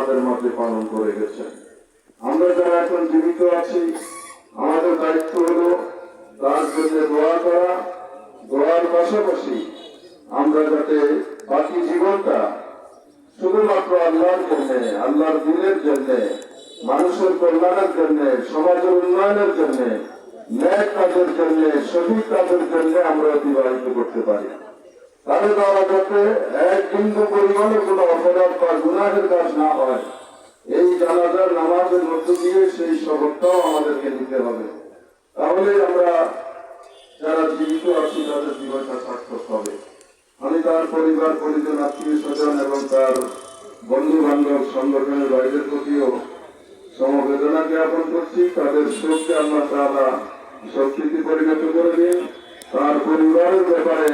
আমাদের মধ্যে পালন করে গেছেন। আমরা যারা এখন জীবিত আছি, আমাদের দায়িত্ব হলো তার জন্য দোয়া করা, দোয়ার পাশাপাশি আমরা যাতে বাকি জীবনটা শুধুমাত্র আল্লাহর জন্য, আল্লাহর দিনের জন্য, মানুষের কল্যাণের জন্য, সমাজের উন্নয়নের জন্য, ন্যায় কাজের জন্য, সঠিক কাজের জন্য আমরা অতিবাহিত করতে পারি। তাহলে তারা যাতে এক বিন্দু পরিমাণে কোনো অপরাধ বা গুনাহের কাজ না হয়, এই জানাজার নামাজের মধ্য দিয়ে সেই সবকটাও আমাদেরকে নিতে হবে। তাহলে আমরা যারা জীবিত আছি তাদের জীবনটা সার্থক হবে। আমি তার পরিবার, পরিজন, আত্মীয় স্বজন এবং তার বন্ধু বান্ধব, সংগঠনের বাইরের প্রতিও সমবেদনা জ্ঞাপন করছি। তাদের শোককে আল্লাহ তাআলা শক্তিতে পরিণত করে দিন। তার পরিবারের ব্যাপারে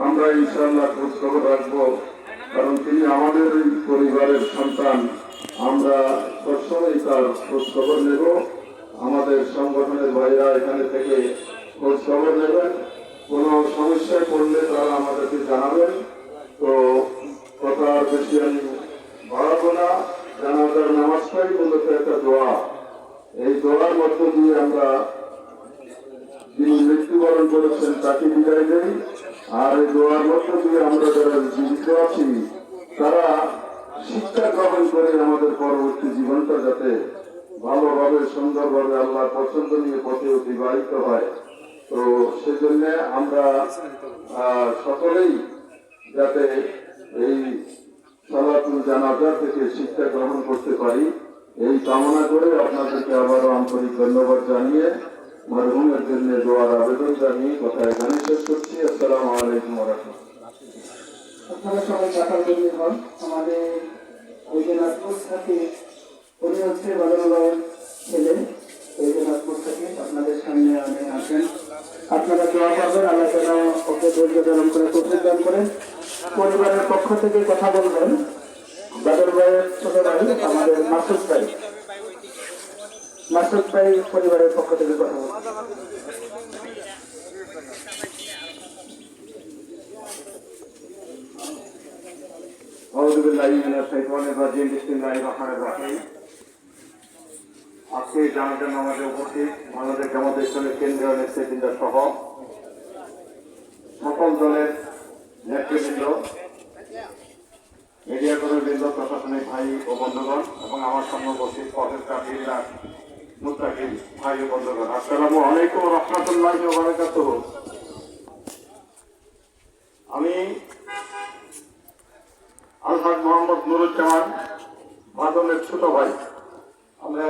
আমরা ইনশাআল্লাহ খোঁজ খবর রাখবো, কারণ তিনি আমাদের পরিবারের সন্তান। আমরা সবসময় তার খোঁজ খবর নেব। আমাদের সংগঠনের ভাইরা এখানে থেকে খোঁজ খবর নেবেন, কোনো সমস্যায় পড়লে তারা আমাদেরকে জানাবেন। তো কথা আর বেশি আমি বাড়াবো না। জানাজার নামাজটাই মূলত একটা দোয়া। এই দোয়ার মধ্য দিয়ে আমরা যিনি মৃত্যুবরণ করেছেন তাকে বিদায় দেই, আর এই দোয়ার মধ্য দিয়ে আমরা যারা জীবিত আছি তারা শিক্ষা গ্রহণ করে আমাদের পরবর্তী জীবনটা যাতে ভালোভাবে, সুন্দরভাবে আল্লাহর পছন্দ নিয়ে পথে অতিবাহিত হয়। তো সেজন্য আমরা সকলেই যাতে এই সালাতুল জানাজা থেকে শিক্ষা গ্রহণ করতে পারি, এই কামনা করে আপনাদেরকে আবারও আন্তরিক ধন্যবাদ জানিয়ে মরহুমের জন্য দোয়ার আবেদন জানিয়ে কথা এখানে শেষ করছি। আসসালামু আলাইকুম ওয়া রাহমাতুল্লাহ। আপনারা সবাই টাকার জন্য হন। আমাদের ওই যে নাজপুর থেকে উনি হচ্ছে বাদলবাইয়ের ছেলে। ওই যে নাজপুর থেকে আপনাদের সামনে আমি আসেন, আপনারা দোয়া করবেন আল্লাহ যেন ওকে ধৈর্য ধারণ করে তৌফিক দান করেন। পরিবারের পক্ষ থেকে কথা বলবেন বাদলবাইয়ের ছোট ভাই আমাদের মাসুদ ভাই। মাসুদ ভাই পরিবারের পক্ষ থেকে কথা বলবেন। আজকে জানাজার নামাজে উপস্থিত বাংলাদেশ জামাত ইসলামের কেন্দ্রীয় নেতৃবৃন্দ সহ সকল দলের নেতৃবৃন্দ, মিডিয়া কর্মীবৃন্দ, প্রশাসনিক ভাই ও বন্ধুগণ এবং আমার সামনে উপস্থিত পথের কাঠিরা মুত্তাকিন ভাই ও বন্ধুগণ, আসসালামু আলাইকুম ওয়া রাহমাতুল্লাহি ওয়া বারাকাতুহু। আমি আলহাজ মোহাম্মদ নুরুজ্জামান বাদলের ছোট ভাই। আমরা